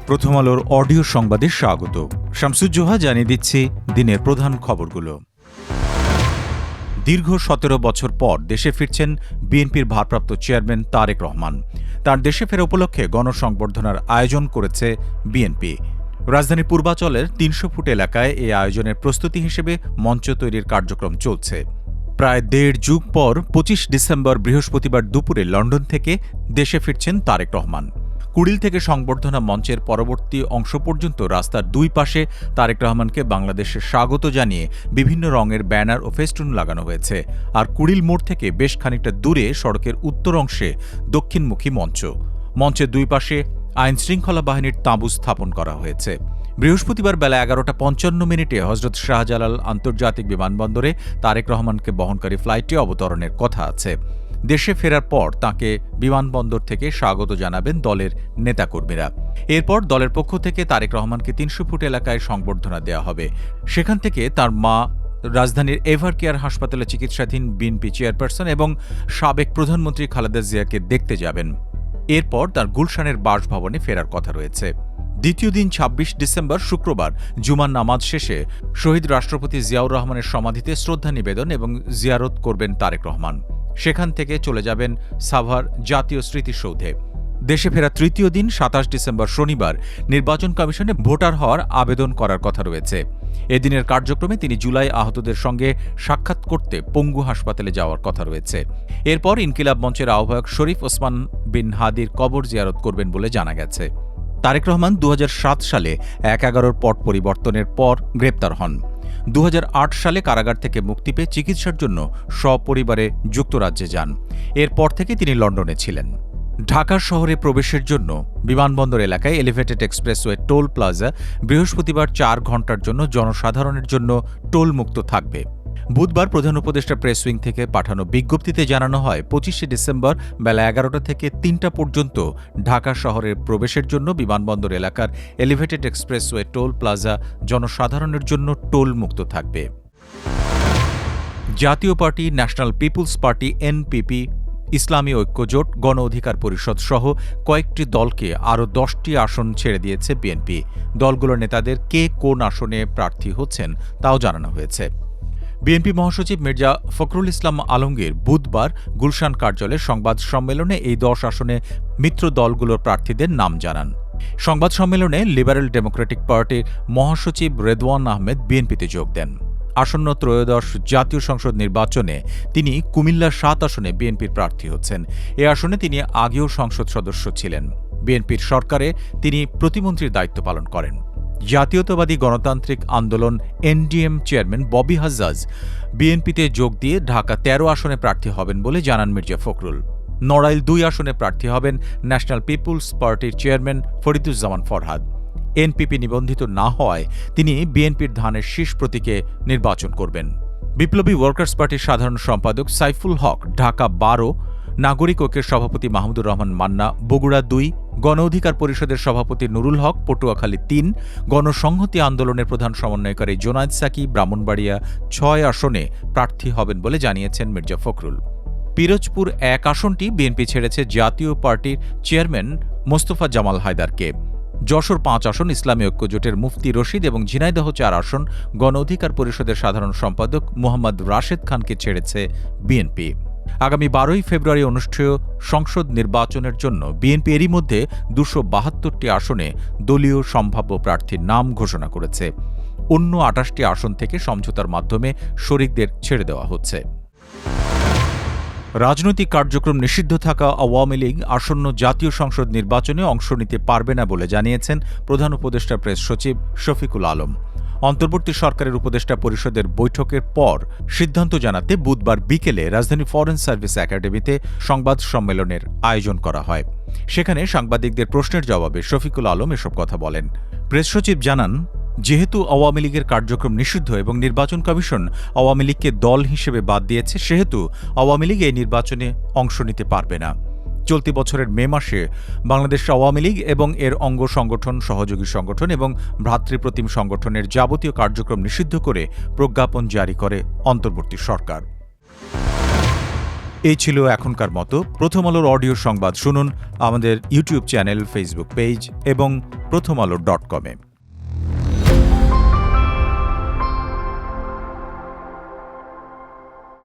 প্রথম আলোর অডিও সংবাদে স্বাগত। শামসুজ্জোহা জানিয়ে দিচ্ছি দিনের প্রধান খবরগুলো। দীর্ঘ ১৭ বছর পর দেশে ফিরছেন বিএনপির ভারপ্রাপ্ত চেয়ারম্যান তারেক রহমান। তার দেশে ফেরা উপলক্ষে গণসংবর্ধনার আয়োজন করেছে বিএনপি। রাজধানীর পূর্বাচলের ৩০০ ফুট এলাকায় এই আয়োজনের প্রস্তুতি হিসেবে মঞ্চ তৈরির কার্যক্রম চলছে। প্রায় দেড় যুগ পর ২৫ ডিসেম্বর বৃহস্পতিবার দুপুরে লন্ডন থেকে দেশে ফিরছেন তারেক রহমান। কুড়িল থেকে সংবর্ধনা মঞ্চের পরবর্তী অংশ পর্যন্ত রাস্তার দুই পাশে তারেক রহমানকে বাংলাদেশে স্বাগত জানিয়ে বিভিন্ন রঙের ব্যানার ও ফেস্টুন লাগানো হয়েছে। আর কুড়িল মোড় থেকে বেশ খানিকটা দূরে সড়কের উত্তর অংশে দক্ষিণমুখী মঞ্চ। মঞ্চের দুই পাশে আইনশৃঙ্খলা বাহিনীর তাঁবু স্থাপন করা হয়েছে। বৃহস্পতিবার বেলা ১১:৫৫ হজরত শাহজালাল আন্তর্জাতিক বিমানবন্দরে তারেক রহমানকে বহনকারী ফ্লাইটে অবতরণের কথা আছে। দেশে ফেরার পর তাঁকে বিমানবন্দর থেকে স্বাগত জানাবেন দলের নেতাকর্মীরা। এরপর দলের পক্ষ থেকে তারেক রহমানকে ৩০০ ফুট এলাকায় সংবর্ধনা দেওয়া হবে। সেখান থেকে তার মা রাজধানীর এভার কেয়ার হাসপাতালে চিকিৎসাধীন বিএনপি চেয়ারপারসন এবং সাবেক প্রধানমন্ত্রী খালেদা জিয়াকে দেখতে যাবেন। এরপর তার গুলশানের বাসভবনে ফেরার কথা রয়েছে। দ্বিতীয় দিন ২৬ ডিসেম্বর শুক্রবার জুমার নামাজ শেষে শহীদ রাষ্ট্রপতি জিয়াউর রহমানের সমাধিতে শ্রদ্ধা নিবেদন এবং জিয়ারত করবেন তারেক রহমান। সেখান থেকে চলে যাবেন সাভার জাতীয় স্মৃতিসৌধে। দেশে ফেরা তৃতীয় দিন ২৭ ডিসেম্বর শনিবার নির্বাচন কমিশনে ভোটার হওয়ার আবেদন করার কথা রয়েছে। এদিনের কার্যক্রমে তিনি জুলাই আহতদের সঙ্গে সাক্ষাৎ করতে পঙ্গু হাসপাতালে যাওয়ার কথা রয়েছে। এরপর ইনকিলাব মঞ্চের আহ্বায়ক শরীফ ওসমান বিন হাদির কবর জিয়ারত করবেন বলে জানা গেছে। তারেক রহমান ২০০৭ সালে ১/১১ পট পরিবর্তনের পর গ্রেপ্তার হন। ২০০৮ সালে কারাগার থেকে মুক্তি পেয়ে চিকিৎসার জন্য সপরিবারে যুক্তরাজ্যে যান। এরপর থেকে তিনি লন্ডনে ছিলেন। ঢাকা শহরে প্রবেশের জন্য বিমানবন্দর এলাকায় এলিভেটেড এক্সপ্রেসওয়ে টোল প্লাজা বৃহস্পতিবার ৪ ঘণ্টার জন্য জনসাধারণের জন্য টোল মুক্ত থাকবে। বুধবার প্রধান উপদেষ্টা প্রেস উইং থেকে পাঠানো বিজ্ঞপ্তিতে জানানো হয় ২৫ ডিসেম্বর বেলা ১১টা থেকে ৩টা পর্যন্ত ঢাকা শহরের প্রবেশের জন্য বিমানবন্দর এলাকার এলিভেটেড এক্সপ্রেসওয়ে টোল প্লাজা জনসাধারণের জন্য টোল মুক্ত থাকবে। Jatiya party, national peoples party NPP, Islami Oikyajote, গণ অধিকার পরিষদ সহ কয়েকটি দলকে আরও ১০টি আসন ছেড়ে দিয়েছে বিএনপি। দলগুলোর নেতাদের কে কোন আসনে প্রার্থী হচ্ছেন তাও জানানো হয়েছে। বিএনপি মহাসচিব মির্জা ফখরুল ইসলাম আলমগীর বুধবার গুলশান কার্যালয়ে সংবাদ সম্মেলনে এই ১০ আসনে মিত্র দলগুলোর প্রার্থীদের নাম জানান। সংবাদ সম্মেলনে লিবারেল ডেমোক্রেটিক পার্টির মহাসচিব রেদওয়ান আহমেদ বিএনপিতে যোগ দেন। আসন্ন ত্রয়োদশ জাতীয় সংসদ নির্বাচনে তিনি কুমিল্লা ৭ আসনে বিএনপির প্রার্থী হচ্ছেন। এ আসনে তিনি আগেও সংসদ সদস্য ছিলেন। বিএনপির সরকারে তিনি প্রতিমন্ত্রীর দায়িত্ব পালন করেন। জাতীয়তাবাদী গণতান্ত্রিক আন্দোলন এনডিএম চেয়ারম্যান ববি হাজ্জাজ বিএনপিতে যোগ দিয়ে ঢাকা ১৩ আসনে প্রার্থী হবেন বলে জানান মির্জা ফখরুল। নড়াইল ২ আসনে প্রার্থী হবেন ন্যাশনাল পিপুলস পার্টির চেয়ারম্যান ফরিদুজ্জামান ফরহাদ। এনপিপি নিবন্ধিত না হওয়ায় তিনি বিএনপির ধানের শীষ প্রতীকে নির্বাচন করবেন। বিপ্লবী ওয়ার্কার্স পার্টির সাধারণ সম্পাদক সাইফুল হক ঢাকা ১২, নাগরিক ঐক্যের সভাপতি মাহমুদুর রহমান মান্না বগুড়া ২, গণ অধিকার পরিষদের সভাপতি নুরুল হক পটুয়াখালী ৩, গণসংহতি আন্দোলনের প্রধান সমন্বয়কারী জোনায়েদ সাকি ব্রাহ্মণবাড়িয়া ৬ আসনে প্রার্থী হবেন বলে জানিয়েছেন মির্জা ফখরুল। পিরোজপুর ১ আসনটি বিএনপি ছেড়েছে জাতীয় পার্টির চেয়ারম্যান মোস্তফা জামাল হায়দারকে। যশোর ৫ আসন ইসলামী ঐক্যজোটের মুফতি রশিদ এবং ঝিনাইদহ ৪ আসন গণ অধিকার পরিষদের সাধারণ সম্পাদক মোহাম্মদ রাশেদ খানকে ছেড়েছে বিএনপি। আগামী ১২ই ফেব্রুয়ারি অনুষ্ঠেয় সংসদ নির্বাচনের জন্য বিএনপি এরই মধ্যে ২৭২টি আসনে দলীয় সম্ভাব্য প্রার্থীর নাম ঘোষণা করেছে। অন্য ২৮টি আসন থেকে সমঝোতার মাধ্যমে শরিকদের ছেড়ে দেওয়া হচ্ছে। রাজনৈতিক কার্যক্রম নিষিদ্ধ থাকা আওয়ামী লীগ আসন্ন জাতীয় সংসদ নির্বাচনে অংশ নিতে পারবে না বলে জানিয়েছেন প্রধান উপদেষ্টা প্রেস সচিব শফিকুল আলম। অন্তর্বর্তী সরকারের উপদেষ্টা পরিষদের বৈঠকের পর সিদ্ধান্ত জানাতে বুধবার বিকেলে রাজধানী ফরেন সার্ভিস একাডেমিতে সংবাদ সম্মেলনের আয়োজন করা হয়। সেখানে সাংবাদিকদের প্রশ্নের জবাবে শফিকুল আলম এসব কথা বলেন। প্রেস সচিব জানান, যেহেতু আওয়ামী লীগের কার্যক্রম নিষিদ্ধ এবং নির্বাচন কমিশন আওয়ামী লীগকে দল হিসেবে বাদ দিয়েছে, সেহেতু আওয়ামী লীগ এই নির্বাচনে অংশ নিতে পারবে না। চলতি বছরের মে মাসে বাংলাদেশ আওয়ামী লীগ এবং এর অঙ্গ সংগঠন, সহযোগী সংগঠন এবং ভ্রাতৃপ্রতিম সংগঠনের যাবতীয় কার্যক্রম নিষিদ্ধ করে প্রজ্ঞাপন জারি করে অন্তর্বর্তী সরকার। এই ছিল এখনকার মতো প্রথম আলোর অডিও সংবাদ। শুনুন আমাদের ইউটিউব চ্যানেল, ফেসবুক পেজ এবং প্রথমআলো.com-এ।